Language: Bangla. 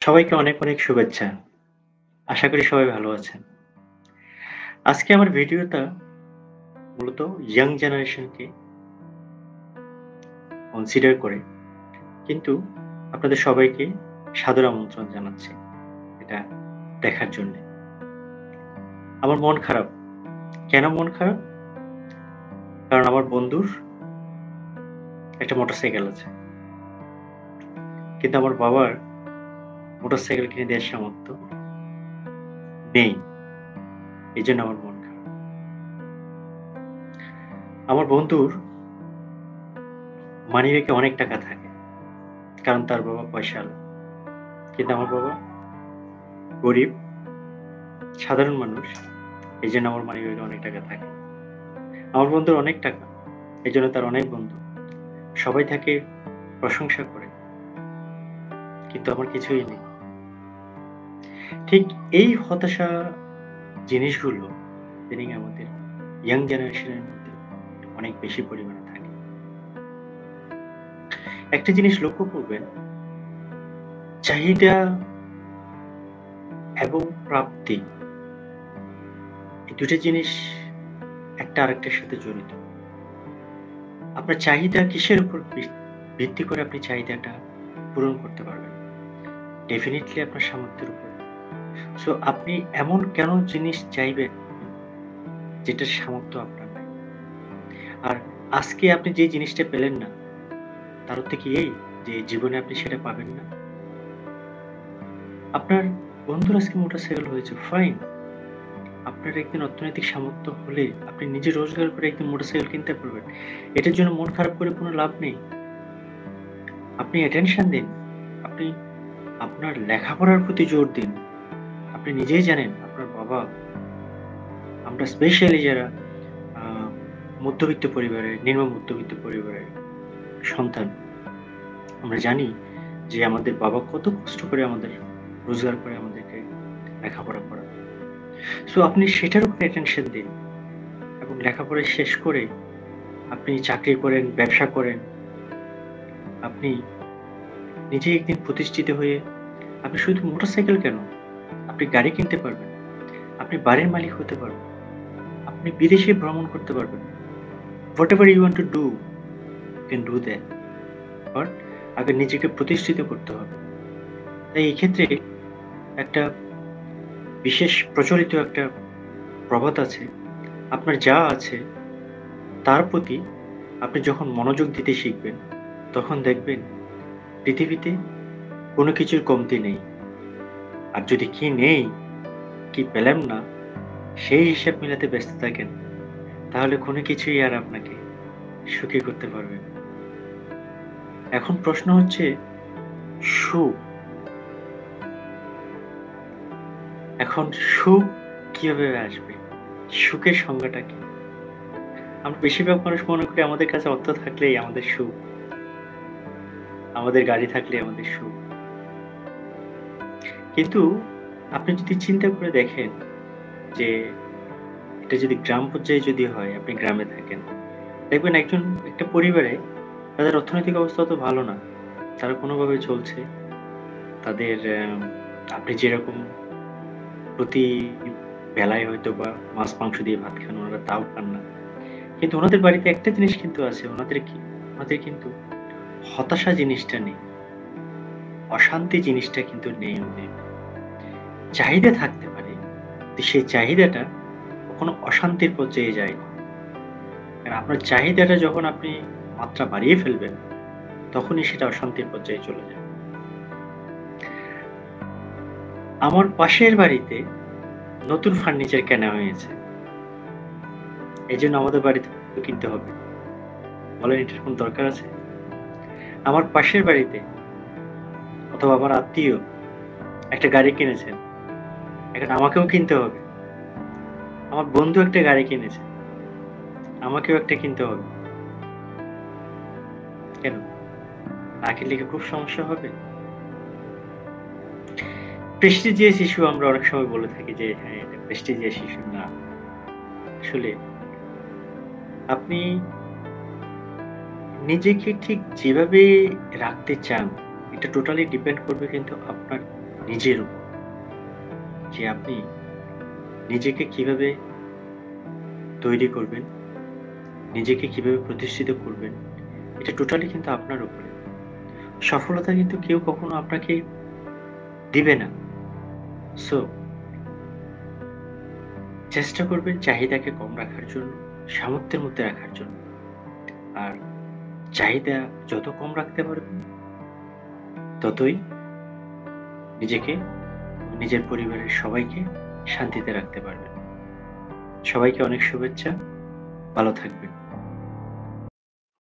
সবাইকে অনেক, অনেক শুভেচ্ছা। আশা করি সবাই ভালো আছেন। আজকে আমার ভিডিওটা মূলত ইয়াং জেনারেশনকে কনসিডার করে কিন্তু আপনাদের সবাইকে সাদর আমন্ত্রণ জানাচ্ছি এটা দেখার জন্যে। আমার মন খারাপ। কেন মন খারাপ? কারণ আমার বন্ধুর একটা মোটরসাইকেল আছে। কিন্তু আমার বাবার মোটরসাইকেল কিনে দেওয়ার সামর্থ্য নেই। এজন্য আমার মন খারাপ। আমার বন্ধুর মানিব্যাগে অনেক টাকা থাকে। কারণ তার বাবা পয়সাওয়ালা। কিন্তু আমার বাবা গরিব, সাধারণ মানুষ। এজন্য আমার মানিব্যাগে অনেক টাকা থাকে। আমার বন্ধুর অনেক টাকা। এজন্য তার অনেক বন্ধু। সবাই তাকে প্রশংসা করে। কিন্তু আমার কিছুই নেই। ঠিক এই হতাশা জিনিসগুলো ইদানিং আমাদের ইয়াং জেনারেশন এর মধ্যে অনেক বেশি পরিমাণে থাকে। একটা জিনিস লক্ষ্য করবেন, চাহিদা এবং প্রাপ্তি এই ২ টা জিনিস একটা আরেকটার সাথে জড়িত। আপনার চাহিদা কিসের উপর ভিত্তি করে আপনি চাহিদাটা পূরণ করতে পারবেন? ডেফিনিটলি আপনার সামর্থ্যের উপর। সো আপনি এমন কেন জিনিস চাইবেন যেটার সামর্থ্য আপনার নাই? আর আজকে আপনি যে জিনিসটা পেলেন না, তার অর্থ কি এই যে জীবনে আপনি সেটা পাবেন না? আপনার বন্ধুর আজকে মোটরসাইকেল হয়েছে, ফাইন। আপনার একদিন অর্থনৈতিক সামর্থ্য হলে আপনি নিজে রোজগার করে একদিন মোটরসাইকেল কিনতে পারবেন। এটার জন্য মন খারাপ করে কোনো লাভ নেই। আপনি অ্যাটেনশন দিন। আপনি আপনার লেখাপড়ার প্রতি জোর দিন। আপনি নিজেই জানেন আপনার বাবা, আমরা স্পেশালি যারা আ মধ্যবিত্ত পরিবারের, নিম্ন মধ্যবিত্ত পরিবারের সন্তান, আমরা জানি যে আমাদের বাবা কত কষ্ট করে আমাদের রোজগার করে আমাদেরকে লেখাপড়া করায়। সো আপনি সেটার উপর অ্যাটেনশন দিন এবং লেখাপড়া শেষ করে আপনি চাকরি করেন, ব্যবসা করেন। আপনি নিজে একদিন প্রতিষ্ঠিত হয়ে আপনি শুধু মোটরসাইকেল কেন? আপনি গাড়ি কিনতে পারবেন। আপনি বাড়ির মালিক হতে পারবেন। আপনি বিদেশে ভ্রমণ করতে পারবেন। Whatever you want to do, you can do that. But আগে নিজেকে প্রতিষ্ঠিত করতে হবে। তাই এই ক্ষেত্রে একটা বিশেষ প্রচলিত একটা প্রবাদ আছে। আপনার যা আছে তার প্রতি আপনি যখন মনোযোগ দিতে শিখবেন, তখন দেখবেন পৃথিবীতে কোনো কিছুর কমতি নেই। আর যদি কি নেই, কি পেলাম না, সেই হিসাব মিলাতে ব্যস্ত থাকেন, তাহলে কোনো কিছুই আর আপনাকে সুখী করতে পারবে না। এখন প্রশ্ন হচ্ছে সুখ। এখন সুখ কিভাবে আসবে? সুখের সংজ্ঞাটা কি? আমরা বেশিরভাগ মানুষ মনে করি আমাদের কাছে অর্থ থাকলেই আমাদের সুখ। আমাদের গাড়ি থাকলেই আমাদের সুখ। কিন্তু আপনি যদি চিন্তা করে দেখেন যে এটা যদি গ্রাম পর্যায়ে যদি হয়, আপনি গ্রামে থাকেন। দেখবেন একটা পরিবারে তাদের অর্থনৈতিক অবস্থা অত ভালো না। তারা কোনোভাবে চলছে। তাদের আপনি যেরকম প্রতি বেলায় হয়তোবা মাছ মাংস দিয়ে ভাত খান, ওনারা তাও খান না। কিন্তু ওনাদের বাড়িতে একটা জিনিস কিন্তু আছে, ওনাদের কিন্তু হতাশা জিনিসটা নেই। অশান্তি জিনিসটা কিন্তু নেই ওদের। চাহিদা থাকতে পারে, কিন্তু সেই চাহিদাটা কখনো অশান্তির পর্যায়ে যায় না। কারণ আপনার চাহিদাটা যখন আপনি মাত্রা বাড়িয়ে ফেলবেন, তখনই সেটা অশান্তির পর্যায়ে চলে যায়। আমার পাশের বাড়িতে নতুন ফার্নিচার কেনা হয়েছে। এজন্য আমাদের বাড়িতে কিনতে হবে। বলেন এটার কোন দরকার আছে? আমার পাশের বাড়িতে অথবা আমার আত্মীয় একটা গাড়ি কিনেছেন। এখন আমাকেও কিনতে হবে। আমার বন্ধু একটা গাড়ি কিনেছে। আমাকেও একটা কিনতে হবে। কেন? না কিনলে কি খুব সমস্যা হবে? প্রেস্টিজিয়াস ইস্যু আমরা অনেক সময় বলে থাকি যে হ্যাঁ, এটা প্রেস্টিজিয়াস ইস্যু না। আসলে আপনি নিজেকে ঠিক যেভাবে রাখতে চান, এটা টোটালি ডিপেন্ড করবে কিন্তু আপনার নিজের উপর, যে আপনি নিজেকে কিভাবে তৈরি করবেন, নিজেকে কিভাবে প্রতিষ্ঠিত করবেন, এটা টোটালি কিন্তু আপনার উপরে। সফলতা কিন্তু কেউ কখনো আপনাকে দিবে না। সো চেষ্টা করবেন চাহিদাকে কম রাখার জন্য, সামর্থ্যের মধ্যে রাখার জন্য। আর চাহিদা যত কম রাখতে পারবেন, ততই নিজেকে ও নিজের পরিবারের সবাইকে শান্তিতে রাখতে পারবেন। সবাইকে অনেক শুভেচ্ছা। ভালো থাকবেন।